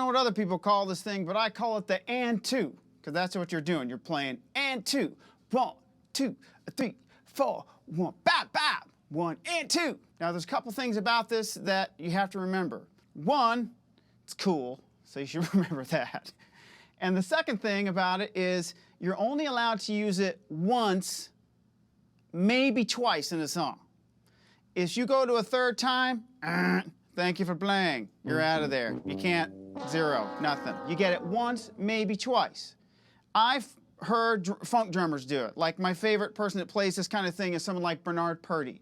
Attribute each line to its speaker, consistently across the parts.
Speaker 1: what other people call this thing, but I call it the and two, because that's what you're doing. You're playing and two. 1, 2, 3, 4, 1, bap, bap. 1 and 2. Now there's a couple things about this that you have to remember. One, it's cool, so you should remember that. And the second thing about it is you're only allowed to use it once, maybe twice in a song. If you go to a third time, thank you for playing. You're out of there. You can't, zero, nothing. You get it once, maybe twice. I've heard funk drummers do it. Like my favorite person that plays this kind of thing is someone like Bernard Purdie.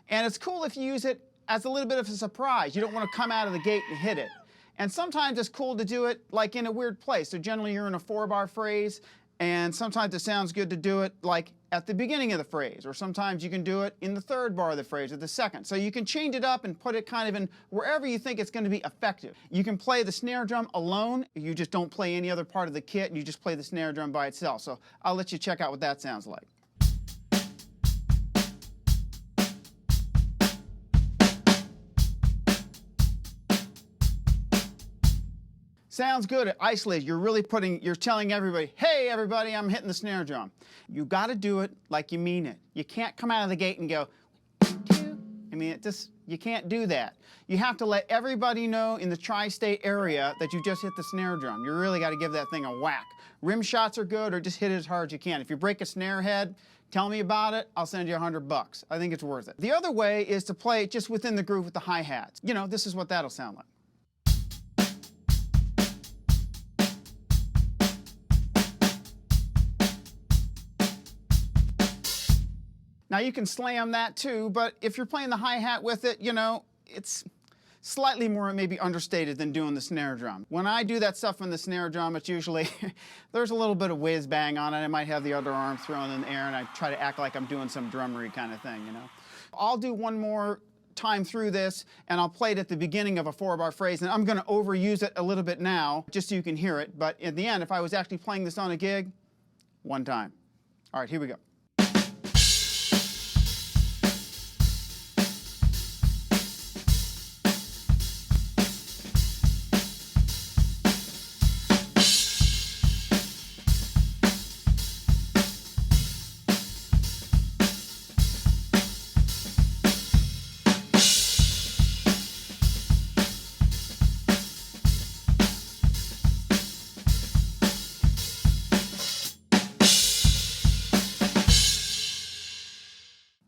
Speaker 1: And it's cool if you use it as a little bit of a surprise. You don't want to come out of the gate and hit it. And sometimes it's cool to do it like in a weird place. So generally you're in a 4-bar phrase, and sometimes it sounds good to do it like at the beginning of the phrase, or sometimes you can do it in the 3rd bar of the phrase or the 2nd. So you can change it up and put it kind of in wherever you think it's going to be effective. You can play the snare drum alone. You just don't play any other part of the kit, and you just play the snare drum by itself. So I'll let you check out what that sounds like. Sounds good, isolated. You're really you're telling everybody, hey everybody, I'm hitting the snare drum. You gotta do it like you mean it. You can't come out of the gate and go, I mean, you can't do that. You have to let everybody know in the tri-state area that you just hit the snare drum. You really gotta give that thing a whack. Rim shots are good, or just hit it as hard as you can. If you break a snare head, tell me about it, I'll send you $100. I think it's worth it. The other way is to play it just within the groove with the hi-hats. You know, this is what that'll sound like. Now you can slam that too, but if you're playing the hi-hat with it, you know, it's slightly more maybe understated than doing the snare drum. When I do that stuff on the snare drum, it's usually, there's a little bit of whiz bang on it. I might have the other arm thrown in the air and I try to act like I'm doing some drummery kind of thing, you know. I'll do one more time through this and I'll play it at the beginning of a 4-bar phrase, and I'm going to overuse it a little bit now just so you can hear it, but in the end, if I was actually playing this on a gig, one time. All right, here we go.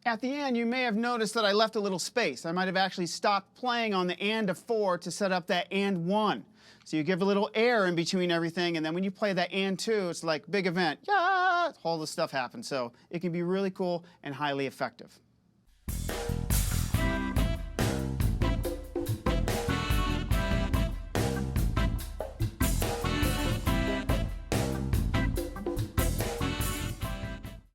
Speaker 1: At the end, you may have noticed that I left a little space. I might have actually stopped playing on the and of 4 to set up that and 1. So you give a little air in between everything, and then when you play that and 2, it's like big event. Yeah, all this stuff happens. So it can be really cool and highly effective.